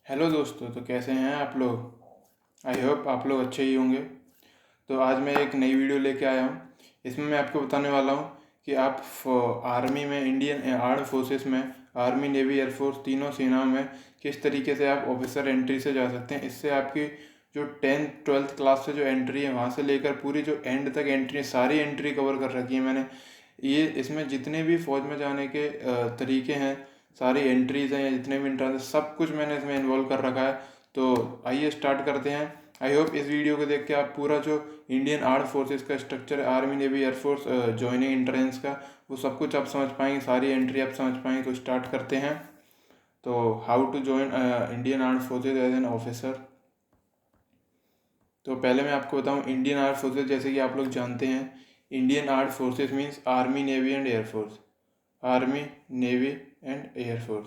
Hello दोस्तों, तो कैसे हैं आप लोग। आई होप आप लोग अच्छे ही होंगे। तो आज मैं एक नई वीडियो लेके आया हूँ। इसमें मैं आपको बताने वाला हूँ कि आप आर्मी में, इंडियन आर्म फोर्सेस में, आर्मी नेवी एयरफोर्स तीनों सेनाओं में किस तरीके से आप ऑफिसर एंट्री से जा सकते हैं। इससे आपकी जो 10th 12th क्लास से जो एंट्री है वहाँ से लेकर पूरी जो एंड तक एंट्री, सारी एंट्री कवर कर रखी है मैंने। ये इसमें जितने भी फौज में जाने के तरीके हैं, सारी एंट्रीज हैं या जितने भी इंट्रांस, सब कुछ मैंने इसमें इन्वॉल्व कर रखा है। तो आइए स्टार्ट करते हैं। आई होप इस वीडियो को देख के आप पूरा जो इंडियन आर्म फोर्सेस का स्ट्रक्चर है, army navy air force joining entrance का, वो सब कुछ आप समझ पाएंगे, सारी एंट्री आप समझ पाएंगे। तो स्टार्ट करते हैं। तो how to join Indian arm forces as an officer. तो पहले मैं आपको बताऊं, इंडियन आर्म फोर्सेज जैसे कि आप लोग जानते हैं, Indian arm forces means army navy and air force. Army, navy and air force.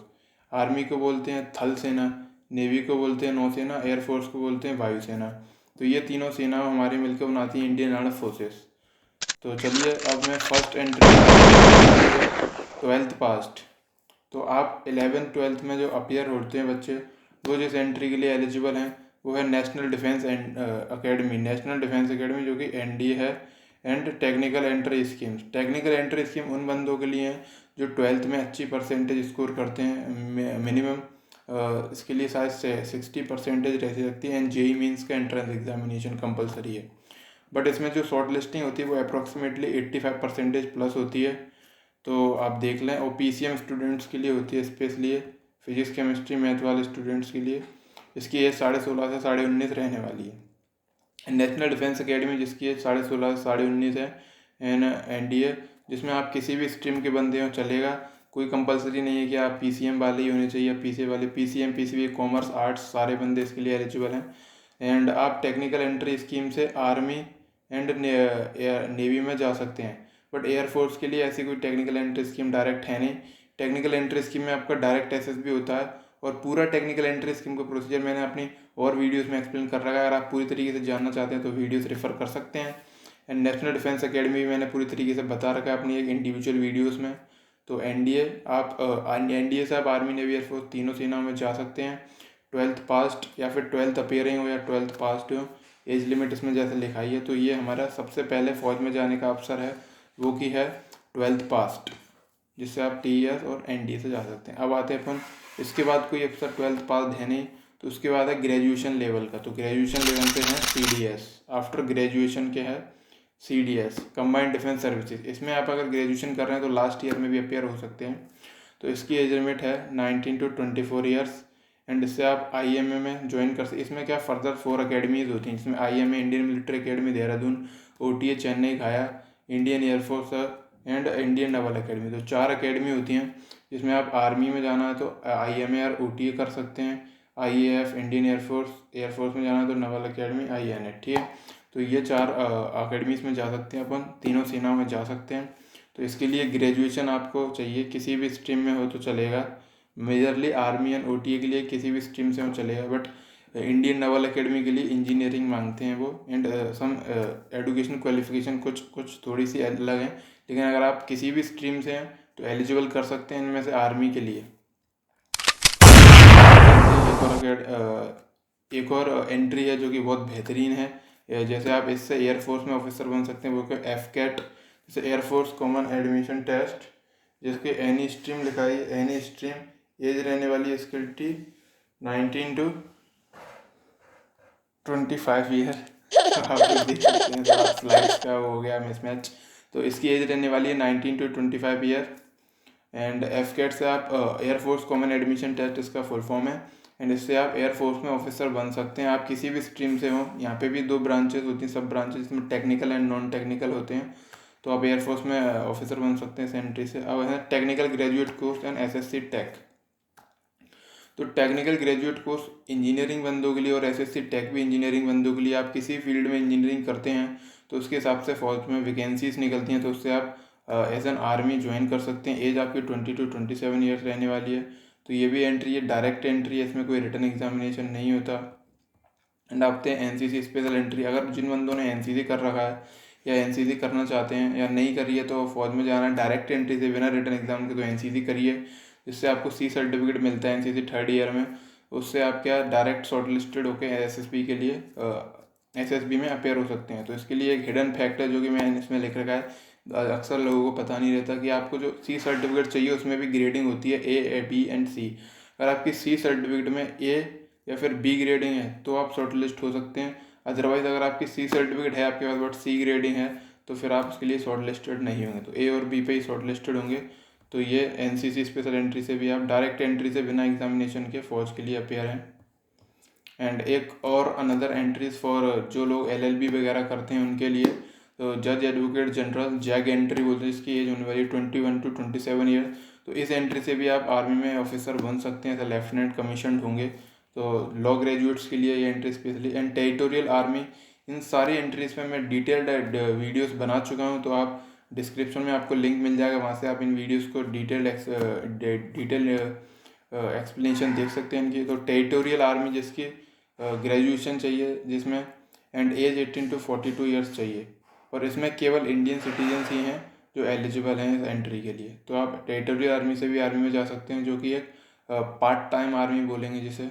Army को बोलते हैं थल सेना, नेवी को बोलते हैं नौसेना, एयरफोर्स को बोलते हैं वायुसेना। तो ये तीनों सेना हमारी मिलकर बनाती हैं इंडियन आर्म फोर्सेस। तो चलिए अब मैं फर्स्ट एंट्री है 12th पास्ट। तो आप 11th 12th में जो अपियर होते हैं बच्चे, वो जिस एंट्री के लिए एलिजिबल हैं वो है national defence academy. National defence academy जो कि एनडीए है। And technical entry schemes. Technical entry scheme उन बंदों के लिए हैं जो 12th में अच्छी परसेंटेज स्कोर करते हैं। मिनिमम इसके लिए शायद से 60% रह सकती है। एंड जेई मीन्स का एंट्रेंस एग्जामिनेशन कंपलसरी है। बट इसमें जो शॉर्ट लिस्टिंग होती है वो अप्रॉक्सीमेटली 85% प्लस होती है। तो आप देख लें। और पीसीएम स्टूडेंट्स के लिए होती है, स्पेशली फिजिक्स केमिस्ट्री मैथ वाले स्टूडेंट्स के लिए। इसकी एज 16.5 से 19.5 रहने वाली है। नेशनल डिफेंस अकेडमी जिसकी एज 16.5 से 19.5 है। एंड एनडीए जिसमें आप किसी भी स्ट्रीम के बंदे हो चलेगा। कोई कंपलसरी नहीं है कि आप पीसीएम वाले ही होने चाहिए या पीसीए वाले। पीसीएम, पीसीबी, कॉमर्स, आर्ट्स सारे बंदे इसके लिए एलिजिबल हैं। एंड आप टेक्निकल एंट्री स्कीम से आर्मी एंड नेवी में जा सकते हैं। बट एयरफोर्स के लिए ऐसी कोई टेक्निकल एंट्री स्कीम डायरेक्ट है नहीं। टेक्निकल एंट्री स्कीम में आपका डायरेक्ट एसएसबी होता है। और पूरा टेक्निकल एंट्री स्कीम का प्रोसीजर मैंने अपनी और वीडियोस में एक्सप्लेन कर रखा है। अगर आप पूरी तरीके से जानना चाहते हैं तो वीडियोस रेफर कर सकते हैं। एंड नेशनल डिफेंस अकेडमी भी मैंने पूरी तरीके से बता रखा है अपनी एक इंडिविजुअल वीडियोस में। तो एनडीए से आप आर्मी नेवी एयरफोर्स तीनों सेनाओं में जा सकते हैं। 12th पास्ट या फिर 12th अपेयरिंग हो या 12th पास्ट हो, एज लिमिट इसमें जैसे लिखाई है। तो ये हमारा सबसे पहले फौज में जाने का अवसर है, वो की है 12th पास्ट, जिससे आप टीईएस और एनडीए से जा सकते हैं। अब आते हैं अपन, इसके बाद कोई अफसर 12th पास है नहीं, तो उसके बाद है ग्रेजुएशन लेवल का। तो ग्रेजुएशन लेवल पे है सीडीएस। आफ्टर ग्रेजुएशन के है सीडीएस, कंबाइंड डिफेंस सर्विसेज। इसमें आप अगर ग्रेजुएशन कर रहे हैं तो लास्ट ईयर में भी अपेयर हो सकते हैं। तो इसकी एज लिमिट है 19 to 24 ईयर्स। एंड इससे आप आईएमए में ज्वाइन कर सकते। इसमें क्या फर्दर 4 अकेडमीज होती हैं, जिसमें IMA Indian military academy Dehradun, OTA Chennai Gaya, Indian air force and Indian naval academy. तो 4 अकेडमी होती हैं जिसमें आप आर्मी में जाना है तो आईएमए और ओटीए कर सकते हैं। आईएएफ इंडियन एयरफोर्स में जाना है तो नेवल अकेडमी, आईएनए। ठीक है। तो ये 4 अकेडमीज में जा सकते हैं अपन, तीनों सेनाओं में जा सकते हैं। तो इसके लिए ग्रेजुएशन आपको चाहिए, किसी भी स्ट्रीम में हो तो चलेगा। मेजरली आर्मी एंड ओटीए के लिए किसी भी स्ट्रीम से हो चलेगा। बट इंडियन नेवल अकेडमी के लिए इंजीनियरिंग मांगते हैं वो। एंड सम एजुकेशन क्वालिफिकेशन कुछ कुछ थोड़ी सी अलग है। लेकिन अगर आप किसी भी स्ट्रीम से हैं तो एलिजिबल कर सकते हैं इनमें से आर्मी के लिए। एक और एंट्री है जो कि बहुत बेहतरीन है। जैसे आप इससे एयरफोर्स में ऑफिसर बन सकते हैं, वो क्या एफ कैट, जैसे एयरफोर्स कॉमन एडमिशन टेस्ट, जिसके एनी स्ट्रीम लिखा है, एनी स्ट्रीम। एज रहने वाली है इसकी 19 to 25 ईयर। आप लोग देख सकते हैं, थोड़ा फ्लाइट्स का वो हो गया मिसमैच। तो इसकी एज रहने वाली है 19 to 25 year. And AFCAT से आप एयरफोर्स कॉमन एडमिशन टेस्ट इसका फुल फॉर्म है। एंड इससे आप एयरफोर्स में ऑफिसर बन सकते हैं। आप किसी भी स्ट्रीम से हो। यहाँ पे भी 2 ब्रांचेस होती हैं, सब ब्रांचेस, जिसमें टेक्निकल एंड नॉन टेक्निकल होते हैं। तो आप एयरफोर्स में ऑफिसर बन सकते हैं सेंट्री से। अब है technical graduate course and SSC tech. तो टेक्निकल ग्रेजुएट कोर्स इंजीनियरिंग बंदों के लिए और एसएससी टेक भी इंजीनियरिंग बंदों के लिए। आप किसी फील्ड में इंजीनियरिंग करते हैं तो उसके हिसाब से फौज में वैकेंसीज निकलती हैं, तो उससे आप एज एन आर्मी ज्वाइन कर सकते हैं। एज आपकी 20 to 27 ईयर्स रहने वाली है। तो ये भी एंट्री है, डायरेक्ट एंट्री है, इसमें कोई रिटर्न एग्जामिनेशन नहीं होता। एंड आपते हैं एनसीसी स्पेशल एंट्री। अगर जिन बंदों ने एनसीसी कर रखा है या एनसीसी करना चाहते हैं या नहीं करिए तो फौज में जाना है डायरेक्ट एंट्री से बिना रिटर्न एग्जाम के, तो एनसीसी करिए, जिससे आपको सी सर्टिफिकेट मिलता है एनसीसी 3rd ईयर में। उससे आप क्या डायरेक्ट शॉर्ट लिस्टेड होकर एसएसबी के लिए एसएसबी में अपेयर हो सकते हैं। तो इसके लिए एक हिडन फैक्ट है जो कि मैंने इसमें लिख रखा है, अक्सर लोगों को पता नहीं रहता कि आपको जो सी सर्टिफिकेट चाहिए उसमें भी ग्रेडिंग होती है ए, बी एंड सी। अगर आपकी सी सर्टिफिकेट में ए या फिर बी ग्रेडिंग है तो आप शॉर्ट लिस्ट हो सकते हैं। अदरवाइज अगर आपकी सी सर्टिफिकेट है आपके पास बट सी ग्रेडिंग है तो फिर आप उसके लिए शॉर्ट लिस्टेड नहीं होंगे, तो ए और बी पे ही शॉर्ट लिस्टेड होंगे। तो ये एनसीसी स्पेशल एंट्री से भी आप डायरेक्ट एंट्री से बिना एग्जामिनेशन के फौज के लिए अपेयर हैं। एंड एक और अनदर एंट्रीज फॉर जो लोग एलएलबी वगैरह करते हैं उनके लिए, तो जज एडवोकेट जनरल जैग एंट्री बोलते हैं, इसकी एज होने वाली 21 to 27 ईयर। तो इस एंट्री से भी आप आर्मी में ऑफिसर बन सकते हैं, लेफ्टिनेंट कमीशन होंगे। तो लॉ ग्रेजुएट्स के लिए ये entry especially. And territorial army, इन सारी एंट्रीज पे मैं डिटेल्ड वीडियोस बना चुका हूँ, तो आप डिस्क्रिप्शन में आपको लिंक मिल जाएगा, वहाँ से आप इन वीडियोस को डिटेल एक्सप्लेनेशन देख सकते हैं इनकी। तो टेरिटोरियल आर्मी जिसकी ग्रेजुएशन चाहिए जिसमें, एंड एज 18 to 42 ईयर्स चाहिए, और इसमें केवल इंडियन सिटीजन्स ही हैं जो एलिजिबल हैं इस एंट्री के लिए। तो आप टेरिटोरियल आर्मी से भी आर्मी में जा सकते हैं, जो कि एक पार्ट टाइम आर्मी बोलेंगे जिसे।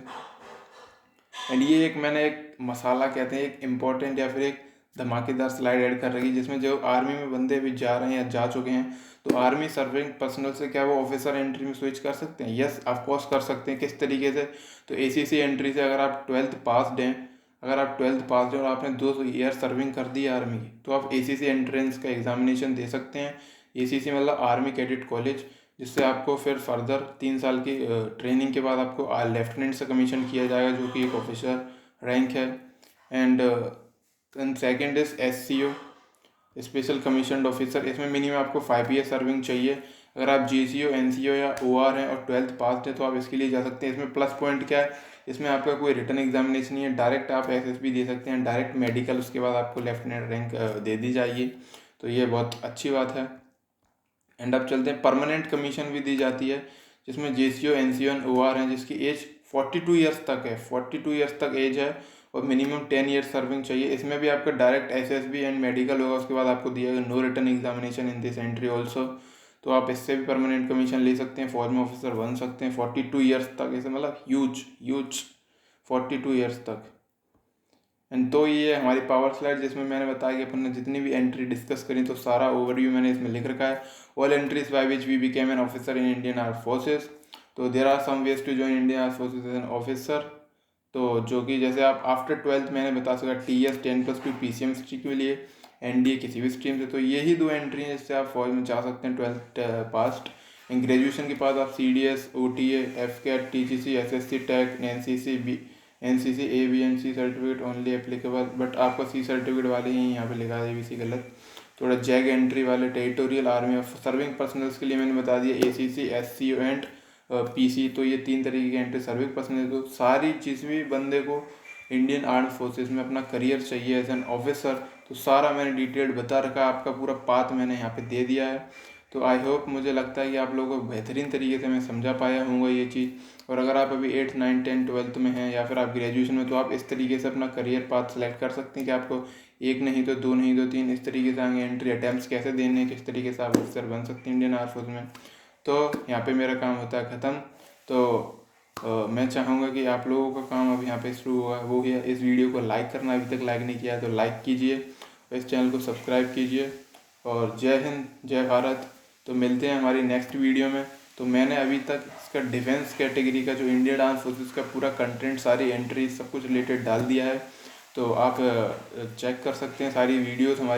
एंड ये एक मैंने एक मसाला कहते हैं, एक इम्पोर्टेंट या फिर एक धमाकेदार स्लाइड ऐड कर रखी है, जिसमें जो आर्मी में बंदे अभी जा रहे हैं या जा चुके हैं, तो आर्मी सर्विंग पर्सनल से क्या वो ऑफिसर एंट्री में स्विच कर सकते हैं? यस ऑफकोर्स कर सकते हैं। किस तरीके से? तो एसीसी एंट्री से अगर आप 12th पास्ड हैं, अगर आप 12th पास्ड हैं और आपने 2 ईयर सर्विंग कर दी है आर्मी की, तो आप एसीसी एंट्रेंस का एग्जामिनेशन दे सकते हैं। एसीसी मतलब आर्मी कैडेट कॉलेज, जिससे आपको फिर फर्दर 3 साल की ट्रेनिंग के बाद आपको लेफ्टिनेंट से कमीशन किया जाएगा, जो कि एक ऑफिसर रैंक है। And second is SCO, special commission officer. इसमें मिनिमम आपको 5 ईयर सर्विंग चाहिए। अगर आप GCO, NCO या OR हैं और 12th पास हैं तो आप इसके लिए जा सकते हैं। इसमें प्लस पॉइंट क्या है, इसमें आपका कोई रिटर्न एग्जामिनेशन नहीं है, डायरेक्ट आप SSB दे सकते हैं, डायरेक्ट मेडिकल, उसके बाद आपको लेफ्टिनेंट रैंक दे दी जाएगी। तो ये बहुत अच्छी बात है। एंड अब चलते हैं, परमानेंट कमीशन भी दी जाती है, जिसमें GCO, NCO एंड OR हैं, जिसकी एज 42 ईयर्स तक है, 42 ईयर्स तक एज है, और मिनिमम 10 ईयर सर्विंग चाहिए। इसमें भी आपका डायरेक्ट SSB एंड मेडिकल होगा, उसके बाद आपको दिया no return examination in this entry also. तो आप इससे भी परमानेंट कमीशन ले सकते हैं, फौज में ऑफिसर बन सकते हैं 42 ईयर्स तक। इसे मतलब ह्यूज 42 ईयर्स तक। एंड तो ये हमारी पावर स्लाइड, जिसमें मैंने बताया कि अपन ने जितनी भी एंट्री डिस्कस करी, तो सारा ओवरव्यू मैंने इसमें लिख रखा है। All entries by which we became an officer in Indian arm forces. तो there are some ways to join Indian arm forces as an officer. तो जो कि जैसे आप आफ्टर 12th मैंने बता सका, TS 10+2 PCM स्ट्रीम के लिए, NDA किसी भी स्ट्रीम से। तो यही 2 एंट्री हैं जिससे आप फौज में जा सकते हैं 12th पास्ट। एंड ग्रेजुएशन के बाद आप CDS, OTA, FCAT, TGC, SSC, TEC, NCC A, B and C certificate only applicable, but आपका C सर्टिफिकेट वाले ही यहाँ पे लिखा है, ABC गलत। थोड़ा जैग एंट्री वाले territorial army of serving personnels के लिए मैंने बता दिया ACC, SCO एंड PC। तो ये 3 तरीके के एंट्री सर्विंग पर्सनल। तो सारी जिस भी बंदे को इंडियन आर्म फोर्सेस में अपना करियर चाहिए एज एन ऑफिसर, तो सारा मैंने डिटेल्ड बता रखा है, आपका पूरा पाथ मैंने यहाँ पे दे दिया है। तो आई होप, मुझे लगता है कि आप लोगों को बेहतरीन तरीके से मैं समझा पाया हूँगा ये चीज़। और अगर आप अभी 8, 9, 10, 12th में हैं या फिर आप ग्रेजुएशन में, तो आप इस तरीके से अपना करियर पाथ सेलेक्ट कर सकते हैं कि आपको 1 नहीं तो 2 नहीं तो 3 इस तरीके से आगे एंट्री अटैम्प्ट्स कैसे देने हैं, किस तरीके से आप ऑफिसर बन सकते हैं इंडियन आर्म फोर्स में। तो यहाँ पे मेरा काम होता है ख़त्म। तो मैं चाहूँगा कि आप लोगों का काम अब यहाँ पे शुरू हुआ, वो है इस वीडियो को लाइक करना। अभी तक लाइक नहीं किया है तो लाइक कीजिए, इस चैनल को सब्सक्राइब कीजिए। और जय हिंद, जय भारत। तो मिलते हैं हमारी नेक्स्ट वीडियो में। तो मैंने अभी तक इसका डिफेंस कैटेगरी का जो इंडियन आर्म फोर्सेस का पूरा कंटेंट, सारी एंट्री, सब कुछ रिलेटेड डाल दिया है। तो आप चेक कर सकते हैं सारी वीडियोस हमारी।